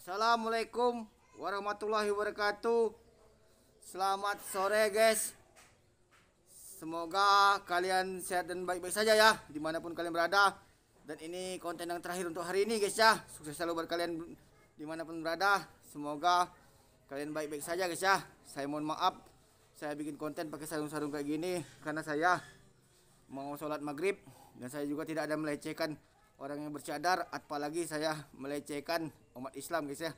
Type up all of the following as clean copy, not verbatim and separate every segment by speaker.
Speaker 1: Assalamualaikum warahmatullahi wabarakatuh. Selamat sore guys. Semoga kalian sehat dan baik-baik saja ya, dimanapun kalian berada. Dan ini konten yang terakhir untuk hari ini guys ya. Sukses selalu buat kalian dimanapun berada. Semoga kalian baik-baik saja guys ya. Saya mohon maaf, saya bikin konten pakai sarung-sarung kayak gini karena saya mau sholat maghrib. Dan saya juga tidak ada melecehkan orang yang bercadar, apalagi saya melecehkan umat Islam guys ya,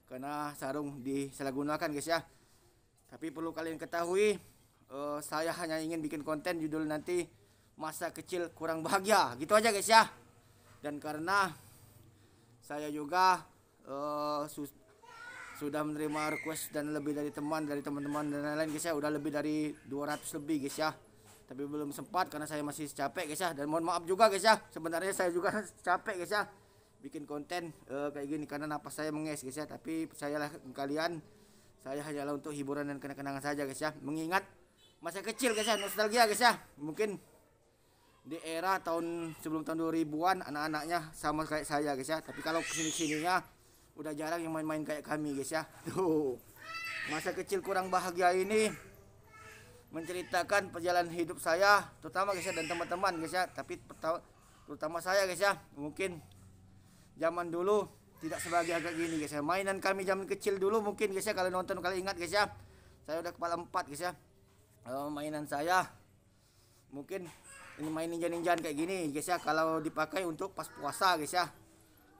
Speaker 1: karena sarung disalahgunakan guys ya. Tapi perlu kalian ketahui, saya hanya ingin bikin konten judul nanti masa kecil kurang bahagia, gitu aja guys ya. Dan karena saya juga sudah menerima request dan lebih dari teman-teman dan lain-lain guys ya, udah lebih dari 200 lebih guys ya. Tapi belum sempat karena saya masih capek guys ya. Dan mohon maaf juga guys ya, sebenarnya saya juga capek guys ya bikin konten kayak gini karena napas saya menges guys ya. Tapi percayalah kalian, saya hanyalah untuk hiburan dan kenang-kenangan saja guys ya, mengingat masa kecil guys ya, nostalgia guys ya. Mungkin di era sebelum tahun 2000-an anak-anaknya sama kayak saya guys ya. Tapi kalau kesini-sininya udah jarang yang main-main kayak kami guys ya. Tuh, masa kecil kurang bahagia ini menceritakan perjalanan hidup saya, terutama guys ya, dan teman-teman guys ya. Tapi terutama saya guys ya, mungkin zaman dulu tidak sebahagia kayak gini guys ya. Mainan kami zaman kecil dulu mungkin guys ya, kalau nonton kalian ingat guys ya, saya udah kepala 4 guys ya. Mainan saya mungkin ini main ninja-ninjaan kayak gini guys ya, kalau dipakai untuk pas puasa guys ya,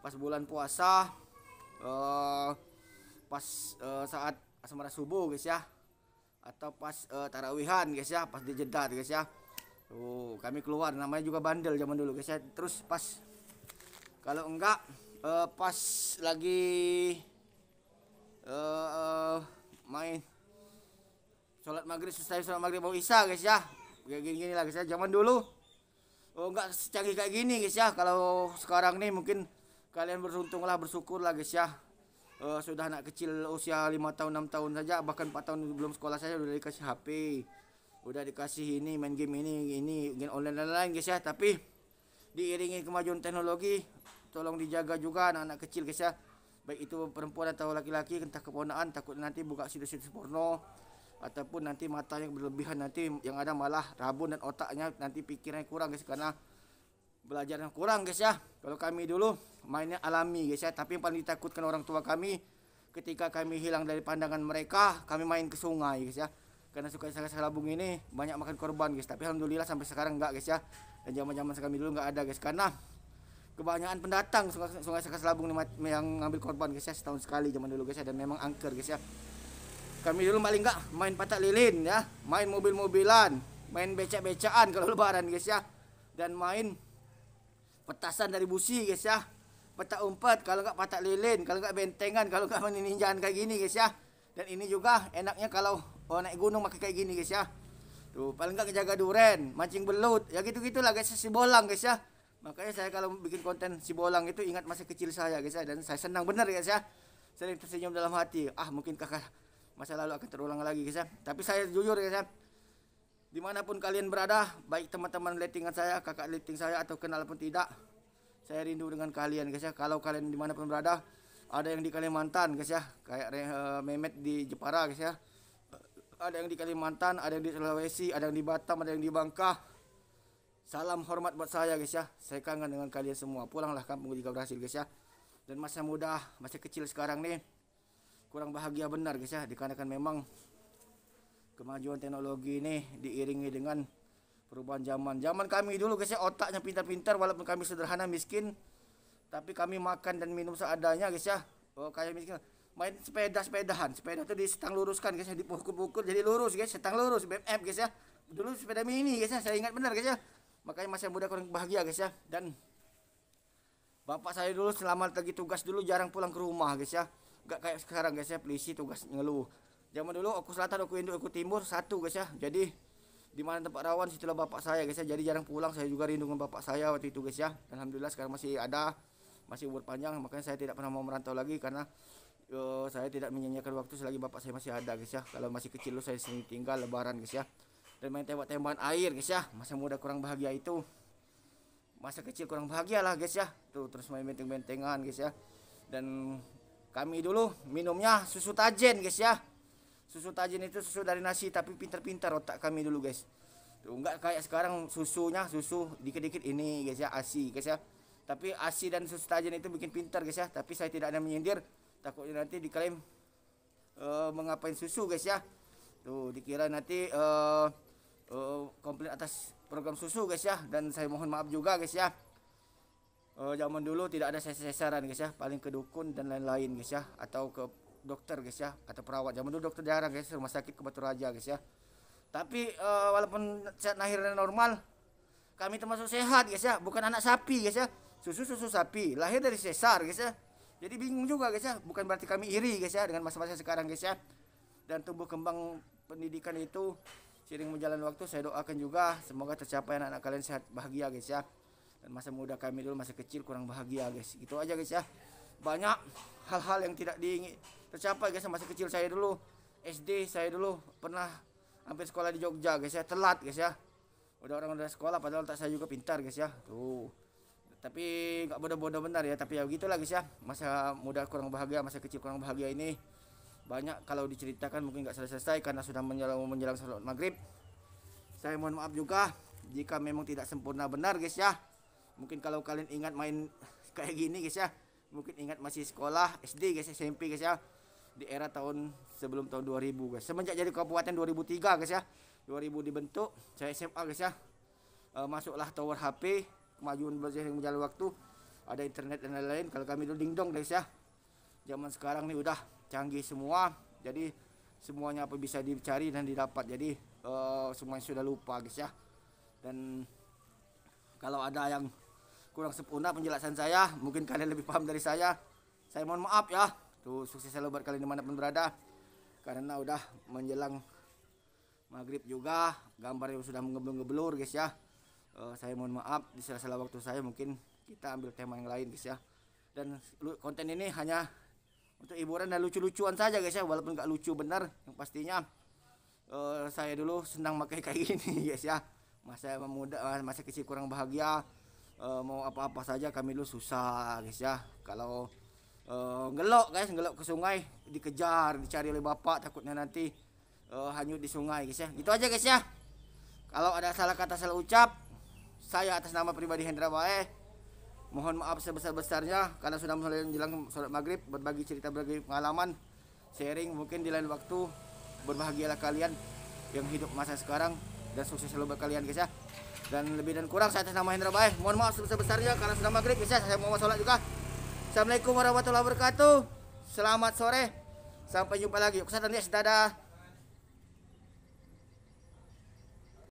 Speaker 1: pas bulan puasa, pas saat asmara subuh guys ya, atau pas tarawihan guys ya, pas di Jeddah guys ya. Tuh, kami keluar, namanya juga bandel zaman dulu guys ya. Terus pas kalau enggak pas lagi main sholat maghrib, selesai sholat maghrib mau isya guys ya, kayak gini lah guys ya zaman dulu. Enggak secanggih kayak gini guys ya. Kalau sekarang nih mungkin kalian beruntung lah, bersyukur lah guys ya. Sudah anak kecil usia 5 tahun 6 tahun saja, bahkan 4 tahun belum sekolah saya udah dikasih HP, udah dikasih ini main game ini game online dan lain guys ya. Tapi diiringi kemajuan teknologi, tolong dijaga juga anak-anak kecil guys ya, baik itu perempuan atau laki-laki, entah keponaan, takut nanti buka situs-situs porno, ataupun nanti matanya berlebihan, nanti yang ada malah rabun dan otaknya nanti pikirannya kurang guys, karena belajarnya kurang guys ya. Kalau kami dulu mainnya alami guys ya, tapi yang paling ditakutkan orang tua kami ketika kami hilang dari pandangan mereka, kami main ke sungai guys ya, karena suka Salabung ini banyak makan korban guys. Tapi alhamdulillah sampai sekarang enggak guys ya, dan zaman-zaman kami dulu enggak ada guys, karena kebanyakan pendatang sungai Salabung yang ngambil korban guys ya, setahun sekali zaman dulu guys ya, dan memang angker guys ya. Kami dulu paling enggak main patak lilin ya, main mobil-mobilan, main becak-becaan kalau lebaran guys ya, dan main petasan dari busi guys ya, petak umpet, kalau enggak patak lilin, kalau enggak bentengan, kalau enggak main ninjaan kayak gini guys ya. Dan ini juga enaknya kalau naik gunung pakai kayak gini guys ya. Tuh, paling enggak kejaga duren, mancing belut, ya gitu-gitulah guys, si bolang guys ya. Makanya saya kalau bikin konten si bolang itu ingat masa kecil saya guys ya, dan saya senang bener guys ya. Sering tersenyum dalam hati. Mungkin kakak masa lalu akan terulang lagi guys ya. Tapi saya jujur guys ya, dimanapun kalian berada, baik teman-teman lettingan saya, kakak letting saya, atau kenal pun tidak, saya rindu dengan kalian guys ya. Kalau kalian dimanapun berada, ada yang di Kalimantan guys ya, kayak Mehmet di Jepara guys ya, ada yang di Kalimantan, ada yang di Sulawesi, ada yang di Batam, ada yang di Bangka. Salam hormat buat saya guys ya, saya kangen dengan kalian semua. Pulanglah kampung jika berhasil guys ya. Dan masa muda, masa kecil sekarang nih kurang bahagia benar guys ya, dikarenakan memang kemajuan teknologi ini diiringi dengan perubahan zaman. Zaman kami dulu guys ya, otaknya pintar-pintar, walaupun kami sederhana miskin, tapi kami makan dan minum seadanya guys ya. Kayak miskin, main sepeda tuh di setang luruskan guys ya, dipukul-pukul jadi lurus guys, setang lurus BMF guys ya. Dulu sepeda mini guys ya, saya ingat benar guys ya. Makanya masa muda kurang bahagia guys ya. Dan bapak saya dulu selama lagi tugas dulu jarang pulang ke rumah guys ya, gak kayak sekarang guys ya, polisi tugas ngeluh. Zaman dulu aku selatan, aku induk, aku timur satu guys ya. Jadi di mana tempat rawan situlah bapak saya guys ya. Jadi jarang pulang, saya juga rindu dengan bapak saya waktu itu guys ya. Dan alhamdulillah sekarang masih ada, masih umur panjang. Makanya saya tidak pernah mau merantau lagi, karena saya tidak menyanyiakan waktu selagi bapak saya masih ada guys ya. Kalau masih kecil saya sering tinggal lebaran guys ya, dan main tembak-tembakan air guys ya. Masa muda kurang bahagia itu, masa kecil kurang bahagia lah guys ya. Tuh, terus main benteng-bentengan guys ya. Dan kami dulu minumnya susu Tajen guys ya. Susu Tajen itu susu dari nasi, tapi pintar-pintar otak kami dulu guys. Tuh, enggak kayak sekarang susunya susu dikit-dikit ini guys ya, ASI guys ya. Tapi ASI dan susu Tajen itu bikin pintar guys ya. Tapi saya tidak ada menyindir, takutnya nanti diklaim mengapain susu guys ya. Tuh dikira nanti komplain atas program susu guys ya. Dan saya mohon maaf juga guys ya. Zaman dulu tidak ada sesaran guys ya, paling ke dukun dan lain-lain guys ya, atau ke dokter guys ya, atau perawat. Zaman dulu dokter jarang guys, rumah sakit ke Batu Raja guys ya. Tapi walaupun saat lahirnya normal, kami termasuk sehat guys ya, bukan anak sapi guys ya. Susu sapi, lahir dari sesar guys ya. Jadi bingung juga guys ya, bukan berarti kami iri guys ya dengan masa-masa sekarang guys ya. Dan tumbuh kembang pendidikan itu seiring berjalan waktu, saya doakan juga semoga tercapai anak-anak kalian sehat bahagia guys ya. Dan masa muda kami dulu masa kecil kurang bahagia guys, gitu aja guys ya. Banyak hal-hal yang tidak diingin tercapai guys. Masa kecil saya dulu SD, saya dulu pernah hampir sekolah di Jogja guys ya, telat guys ya. Udah orang udah sekolah padahal tak saya juga pintar guys ya. Tuh. Tapi nggak bodoh-bodoh benar ya, tapi ya gitulah guys ya. Masa muda kurang bahagia, masa kecil kurang bahagia ini banyak kalau diceritakan mungkin nggak selesai karena sudah menjelang salat maghrib. Saya mohon maaf juga jika memang tidak sempurna benar guys ya. Mungkin kalau kalian ingat main kayak gini guys ya, mungkin ingat masih sekolah SD guys, SMP guys ya, di era tahun sebelum tahun 2000 guys. Semenjak jadi kabupaten 2003 guys ya, 2000 dibentuk, saya SMA guys ya. Masuklah tower HP, kemajuan berjalan waktu, ada internet dan lain-lain. Kalau kami dulu dingdong guys ya. Zaman sekarang nih udah canggih semua, jadi semuanya apa bisa dicari dan didapat. Jadi semuanya sudah lupa guys ya. Dan kalau ada yang kurang sempurna penjelasan saya, mungkin kalian lebih paham dari saya mohon maaf ya. Tuh, sukses selalu buat kalian dimanapun berada, karena udah menjelang maghrib juga, gambarnya sudah mengeblur-ngeblur guys ya. Saya mohon maaf, di sela-sela waktu saya mungkin kita ambil tema yang lain guys ya. Dan konten ini hanya untuk hiburan dan lucu-lucuan saja guys ya, walaupun nggak lucu benar. Yang pastinya saya dulu senang pakai kayak gini guys ya. Masa muda, masa kecil kurang bahagia, mau apa-apa saja kami dulu susah guys ya. Kalau ngelok ke sungai dikejar, dicari oleh bapak, takutnya nanti hanyut di sungai guys ya. Gitu aja guys ya. Kalau ada salah kata, salah ucap, saya atas nama pribadi Hendra Bae mohon maaf sebesar-besarnya, karena sudah mulai menjelang sholat maghrib, berbagi cerita, berbagi pengalaman, sharing. Mungkin di lain waktu berbahagialah kalian yang hidup masa sekarang, dan sukses selalu buat kalian guys ya. Dan lebih dan kurang saya atas nama Hendra Bae mohon maaf sebesar-besarnya karena sudah maghrib guys ya. Saya mau sholat juga. Assalamualaikum warahmatullahi wabarakatuh. Selamat sore, sampai jumpa lagi. Dadah.